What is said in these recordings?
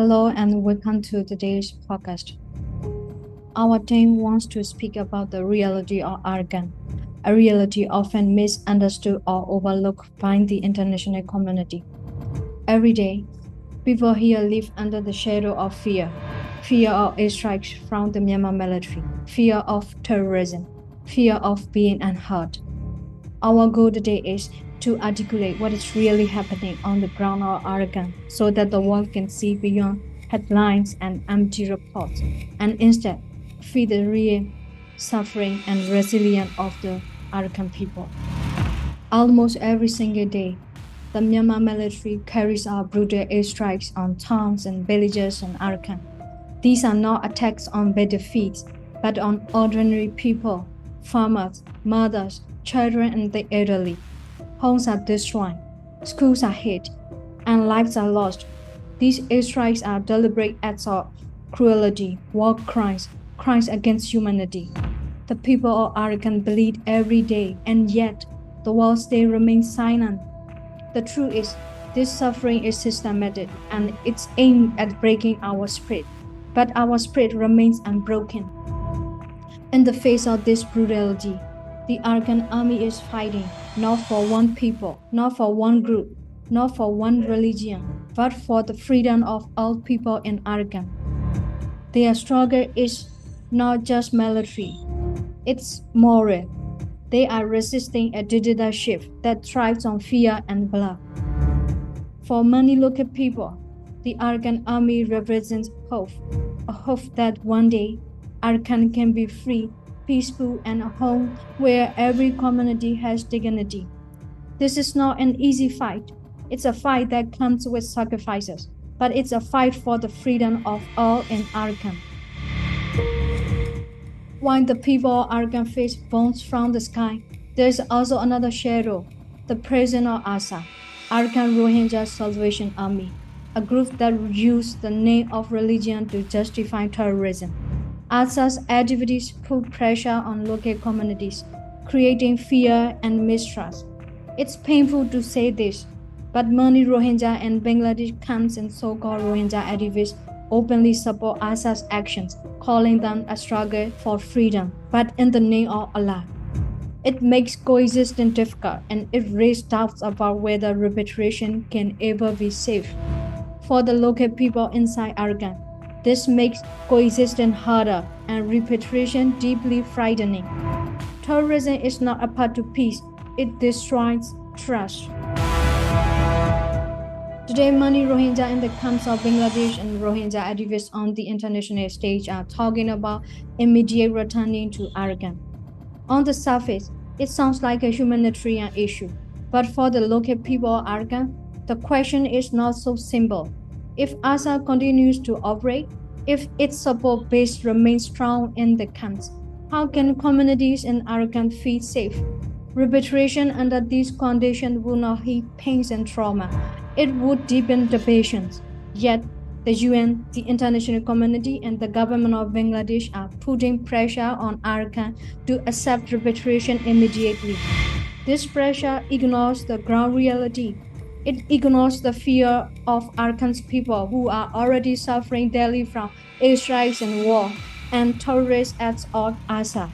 Hello and welcome to today's podcast. Our team wants to speak about the reality of Arakan, a reality often misunderstood or overlooked by the international community. Every day, people here live under the shadow of fear of airstrikes from the Myanmar military, fear of terrorism, fear of being unheard. Our goal today is to articulate what is really happening on the ground of Arakan so that the world can see beyond headlines and empty reports and instead feel the real suffering and resilience of the Arakan people. Almost every single day, the Myanmar military carries out brutal airstrikes on towns and villages in Arakan. These are not attacks on battlefields, but on ordinary people, farmers, mothers, children, and the elderly. Homes are destroyed, schools are hit, and lives are lost. These airstrikes are deliberate acts of cruelty, war crimes, crimes against humanity. The people of Arakan bleed every day, and yet the world still remains silent. The truth is, this suffering is systematic, and it's aimed at breaking our spirit, but our spirit remains unbroken. In the face of this brutality, the Arakan army is fighting not for one people, not for one group, not for one religion, but for the freedom of all people in Arakan. Their struggle is not just military, it's moral. They are resisting a dictatorship that thrives on fear and blood. For many local people, the Arakan army represents hope, a hope that one day Arakan can be free, peaceful, and a home where every community has dignity. This is not an easy fight. It's a fight that comes with sacrifices, but it's a fight for the freedom of all in Arakan. While the people of Arakan face bombs from the sky, there is also another shadow, the presence of ASA, Arakan Rohingya Salvation Army, a group that used the name of religion to justify terrorism. ASA's activities put pressure on local communities, creating fear and mistrust. It's painful to say this, but many Rohingya and Bangladesh camps and so-called Rohingya activists openly support ASA's actions, calling them a struggle for freedom, but in the name of Allah. It makes coexistence difficult, and it raises doubts about whether repatriation can ever be safe. For the local people inside Arakan, this makes coexistence harder and repatriation deeply frightening. Terrorism is not a path to peace, it destroys trust. Today, many Rohingya in the camps of Bangladesh and Rohingya activists on the international stage are talking about immediate returning to Arakan. On the surface, it sounds like a humanitarian issue, but for the local people of Arakan, the question is not so simple. If ASA continues to operate, if its support base remains strong in the camps, how can communities in Arakan feel safe? Repatriation under these conditions would not heal pains and trauma. It would deepen the patience. Yet, the UN, the international community, and the government of Bangladesh are putting pressure on Arakan to accept repatriation immediately. This pressure ignores the ground reality. It ignores the fear of Arakan's people who are already suffering daily from airstrikes and war and terrorist acts of ASA.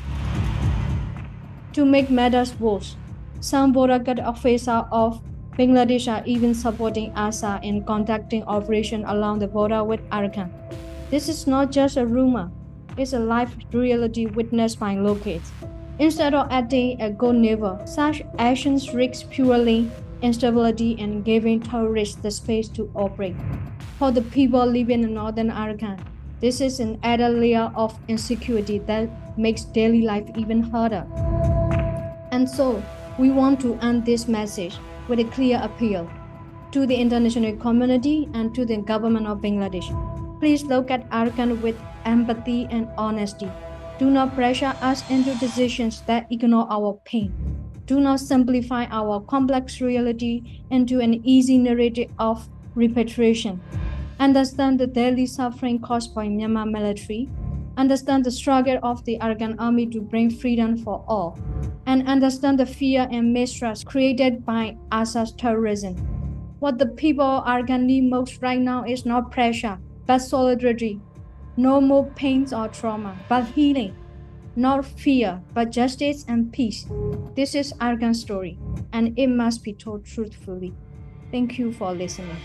To make matters worse, some border guard officers of Bangladesh are even supporting ASA in conducting operations along the border with Arakan. This is not just a rumor, it's a live reality witnessed by locals. Instead of acting a good neighbor, such actions risk fueling instability and giving terrorists the space to operate. For the people living in northern Arakan, this is an added layer of insecurity that makes daily life even harder. And so, we want to end this message with a clear appeal to the international community and to the government of Bangladesh. Please look at Arakan with empathy and honesty. Do not pressure us into decisions that ignore our pain. Do not simplify our complex reality into an easy narrative of repatriation. Understand the daily suffering caused by Myanmar military. Understand the struggle of the Arakan army to bring freedom for all. And understand the fear and mistrust created by ASA's terrorism. What the people of Arakan need most right now is not pressure, but solidarity. No more pain or trauma, but healing. Not fear, but justice and peace. This is Arakan's story, and it must be told truthfully. Thank you for listening.